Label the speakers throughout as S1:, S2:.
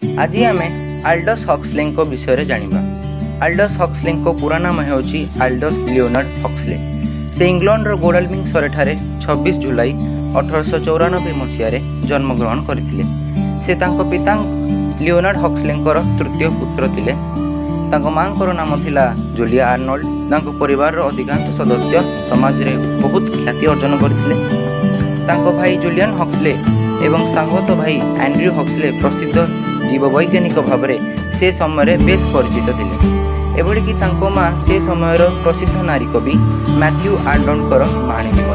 S1: आज आम Aldous Huxley विषय जानिबा। आल्डस हक्सले पूरा नाम होची आल्डस लियोनार्ड हक्सले। से इंग्लैंड गोडाल्बिंग सहर 26 जुलाई 1894 मसीह जन्मग्रहण करथिले। से तांको पिता लियोनार्ड हक्सले तृतीय पुत्र थिले। तांको मांकर नाम थिला जूलिया आर्नोल्ड। तांको परिवार अधिकांश सदस्य समाज रे बहुत ख्याति अर्जन करथिले। तांको भाई जूलियन हक्सले एवं साहत भाई एंड्रयू हक्सले प्रसिद्ध जीववैज्ञानिक भाव में से समय बेस परिचित थिले। एभली कि तांको माँ से समय प्रसिद्ध नारी कवि मैथ्यू आर्नोल्डकर माणी थिले।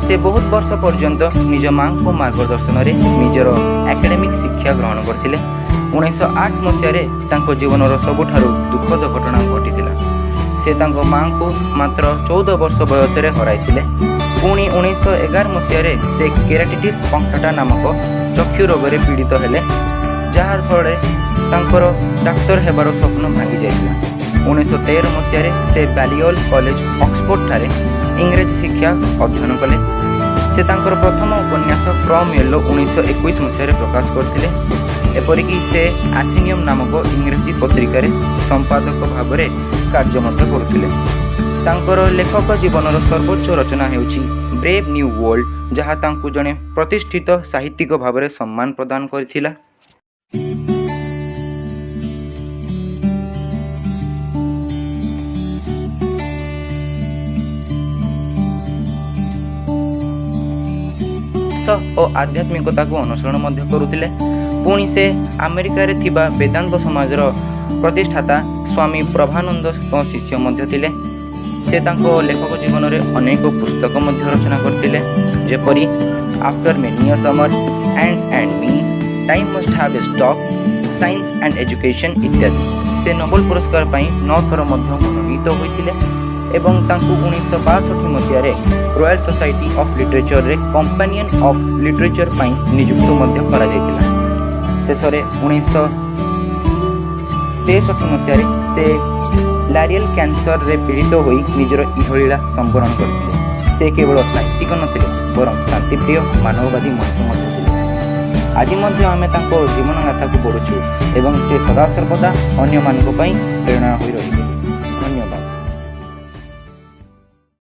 S1: से बहुत वर्ष पर्यंत निज माँ को मार्गदर्शन में निजर एकेडेमिक शिक्षा ग्रहण करथिले। 1908 मसीह जीवन सबुठारु दुखद घटना घटी। से तांको माँ को मात्र 14 वर्ष बयस हराइथिले। पुणी 1911 मसीह से केराटिटिस पंक्टाटा नामक चक्षु रोग में पीड़ित हेले, जहार फल तांकर डाक्तर हेबार स्वप्न भांगी जाइला। 1913 मसीह से बालियोल कॉलेज ऑक्सफोर्ड ठारे इंग्रेजी शिक्षा अध्ययन कले। से तांकर प्रथम उपन्यास फ्रॉम येलो 1921 मसीह प्रकाश करथिले। एपरिक से एथेनियम नामक इंग्रेजी पत्रिकार संपादक भाव में कार्य करुथिले। तांकर लेखक जीवनर सर्वोच्च रचना हेउछि ब्रेव न्यू वर्ल्ड, जहाँ तांकु जने प्रतिष्ठित साहित्यिक भाव में सम्मान प्रदान करथिला। और आध्यात्मिकता को अनुसरण करुथिले। पुणी से अमेरिका रे थिबा वेदांत समाजर प्रतिष्ठाता स्वामी प्रभानंद शिष्य मध्य थिले। से तांको लेखक जीवन में अनेक पुस्तक रचना करथिले, जेपरी after many a summer, ends and means, time must have a stop, science and education इत्यादि। से नोबेल पुरस्कार पाई 9 थर मनोनीत होइथिले एवं तांकु 1962 मसीह रॉयल सोसाइटी ऑफ लिटरेचर रे कंपेनियन ऑफ लिटरेचर पाई नियुक्त मध्य करा जायतिला। शेष में 1963 मसीह से लारियल कैंसर रे पीड़ित होई निजर इहलीला संवरण करथिले। से केवल साहित्यिक नथिले, बरं शांतिप्रिय मानववादी मनुष्य मध्य थिले। आज मध्य आमे तांको जीवन गाथा को पढुछु एवं से सदा सर्वदा अन्य मानक पई प्रेरणा होई रहिबे।